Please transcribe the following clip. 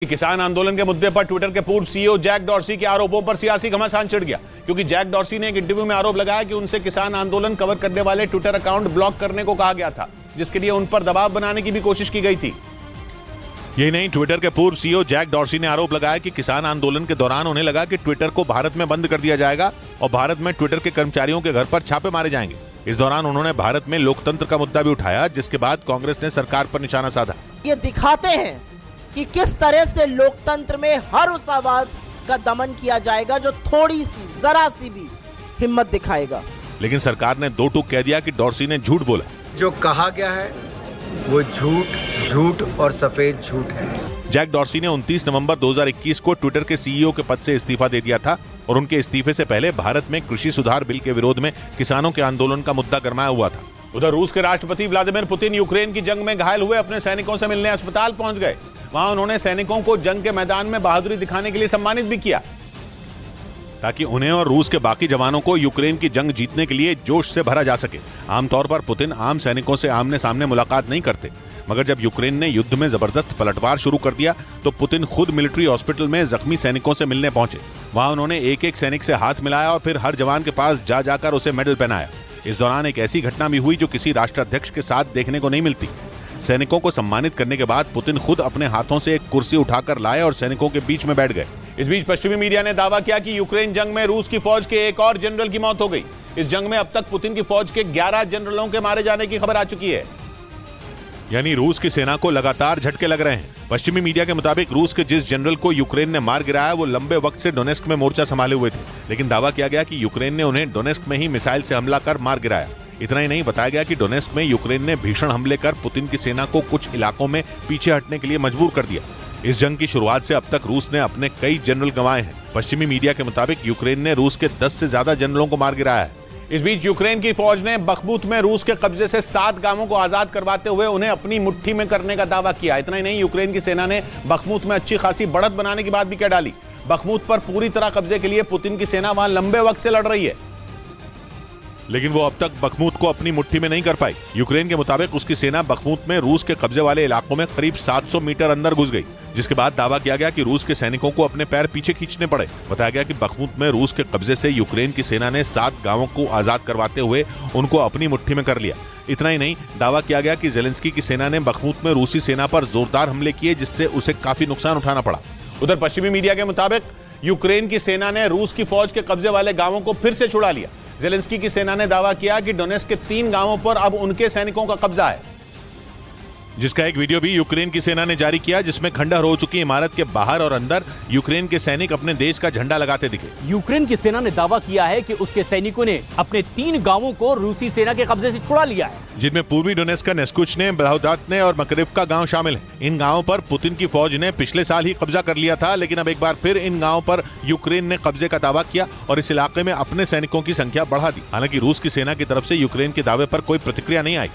किसान आंदोलन के मुद्दे पर ट्विटर के पूर्व सीईओ जैक डॉर्सी के आरोपों पर सियासी घमासान छिड़ गया, क्योंकि जैक डॉर्सी ने एक इंटरव्यू में आरोप लगाया कि उनसे किसान आंदोलन कवर करने वाले ट्विटर अकाउंट ब्लॉक करने को कहा गया था, जिसके लिए उन पर दबाव बनाने की भी कोशिश की गई थी। यही नहीं, ट्विटर के पूर्व सीईओ जैक डॉर्सी ने आरोप लगाया कि किसान आंदोलन के दौरान उन्हें लगा कि ट्विटर को भारत में बंद कर दिया जाएगा और भारत में ट्विटर के कर्मचारियों के घर पर छापे मारे जाएंगे। इस दौरान उन्होंने भारत में लोकतंत्र का मुद्दा भी उठाया, जिसके बाद कांग्रेस ने सरकार पर निशाना साधा। ये दिखाते हैं कि किस तरह से लोकतंत्र में हर उस आवाज का दमन किया जाएगा जो थोड़ी सी जरा सी भी हिम्मत दिखाएगा। लेकिन सरकार ने दो टूक कह दिया कि डॉर्सी ने झूठ बोला। जो कहा गया है वो झूठ और सफेद झूठ है। जैक डॉर्सी ने 29 नवंबर 2021 को ट्विटर के सीईओ के पद से इस्तीफा दे दिया था और उनके इस्तीफे से पहले भारत में कृषि सुधार बिल के विरोध में किसानों के आंदोलन का मुद्दा गरमाया हुआ था। उधर रूस के राष्ट्रपति व्लादिमीर पुतिन यूक्रेन की जंग में घायल हुए अपने सैनिकों से मिलने अस्पताल पहुंच गए। वहां उन्होंने सैनिकों को जंग के मैदान में बहादुरी दिखाने के लिए सम्मानित भी किया, ताकि उन्हें और रूस के बाकी जवानों को यूक्रेन की जंग जीतने के लिए जोश से भरा जा सके। आमतौर पर पुतिन आम सैनिकों से आमने सामने मुलाकात नहीं करते, मगर जब यूक्रेन ने युद्ध में जबरदस्त पलटवार शुरू कर दिया तो पुतिन खुद मिलिट्री हॉस्पिटल में जख्मी सैनिकों से मिलने पहुंचे। वहां उन्होंने एक एक सैनिक से हाथ मिलाया और फिर हर जवान के पास जा जाकर उसे मेडल पहनाया। इस दौरान एक ऐसी घटना भी हुई जो किसी राष्ट्राध्यक्ष के साथ देखने को नहीं मिलती। सैनिकों को सम्मानित करने के बाद पुतिन खुद अपने हाथों से एक कुर्सी उठाकर लाए और सैनिकों के बीच में बैठ गए। इस बीच पश्चिमी मीडिया ने दावा किया कि यूक्रेन जंग में रूस की फौज के एक और जनरल की मौत हो गई। इस जंग में अब तक पुतिन की फौज के 11 जनरलों के मारे जाने की खबर आ चुकी है। यानी रूस की सेना को लगातार झटके लग रहे हैं। पश्चिमी मीडिया के मुताबिक रूस के जिस जनरल को यूक्रेन ने मार गिराया वो लंबे वक्त से डोनेस्क में मोर्चा संभाले हुए थे, लेकिन दावा किया गया कि यूक्रेन ने उन्हें डोनेस्क में ही मिसाइल से हमला कर मार गिराया। इतना ही नहीं, बताया गया कि डोनेस्क में यूक्रेन ने भीषण हमले कर पुतिन की सेना को कुछ इलाकों में पीछे हटने के लिए मजबूर कर दिया। इस जंग की शुरुआत से अब तक रूस ने अपने कई जनरल गंवाए हैं। पश्चिमी मीडिया के मुताबिक यूक्रेन ने रूस के 10 से ज्यादा जनरलों को मार गिराया है। इस बीच यूक्रेन की फौज ने बखमुत में रूस के कब्जे से 7 गांवों को आजाद करवाते हुए उन्हें अपनी मुट्ठी में करने का दावा किया। इतना ही नहीं, यूक्रेन की सेना ने बखमुत में अच्छी खासी बढ़त बनाने की बात भी कह डाली। बखमुत पर पूरी तरह कब्जे के लिए पुतिन की सेना वहां लंबे वक्त से लड़ रही है, लेकिन वो अब तक बखमुत को अपनी मुट्ठी में नहीं कर पाई। यूक्रेन के मुताबिक उसकी सेना बखमुत में रूस के कब्जे वाले इलाकों में करीब 700 मीटर अंदर घुस गई, जिसके बाद दावा किया गया कि रूस के सैनिकों को अपने पैर पीछे खींचने पड़े। बताया गया कि बखमुत में रूस के कब्जे से यूक्रेन की सेना ने 7 गांवों को आजाद करवाते हुए उनको अपनी मुट्ठी में कर लिया। इतना ही नहीं, दावा किया गया कि जेलेंस्की की सेना ने बखमुत में रूसी सेना पर जोरदार हमले किए, जिससे उसे काफी नुकसान उठाना पड़ा। उधर पश्चिमी मीडिया के मुताबिक यूक्रेन की सेना ने रूस की फौज के कब्जे वाले गांवों को फिर से छुड़ा लिया। जेलेंस्की की सेना ने दावा किया कि डोनेस्क के 3 गांवों पर अब उनके सैनिकों का कब्जा है, जिसका एक वीडियो भी यूक्रेन की सेना ने जारी किया, जिसमें खंडहर हो चुकी इमारत के बाहर और अंदर यूक्रेन के सैनिक अपने देश का झंडा लगाते दिखे। यूक्रेन की सेना ने दावा किया है कि उसके सैनिकों ने अपने 3 गांवों को रूसी सेना के कब्जे से छुड़ा लिया है, जिनमें पूर्वी डोनेस्क का नेस्कुचने, ब्लाहुदातने और मकरिवका गांव शामिल हैं। इन गांवों पर पुतिन की फौज ने पिछले साल ही कब्जा कर लिया था, लेकिन अब एक बार फिर इन गांवों पर यूक्रेन ने कब्जे का दावा किया और इस इलाके में अपने सैनिकों की संख्या बढ़ा दी। हालांकि रूस की सेना की तरफ से यूक्रेन के दावे पर कोई प्रतिक्रिया नहीं आई।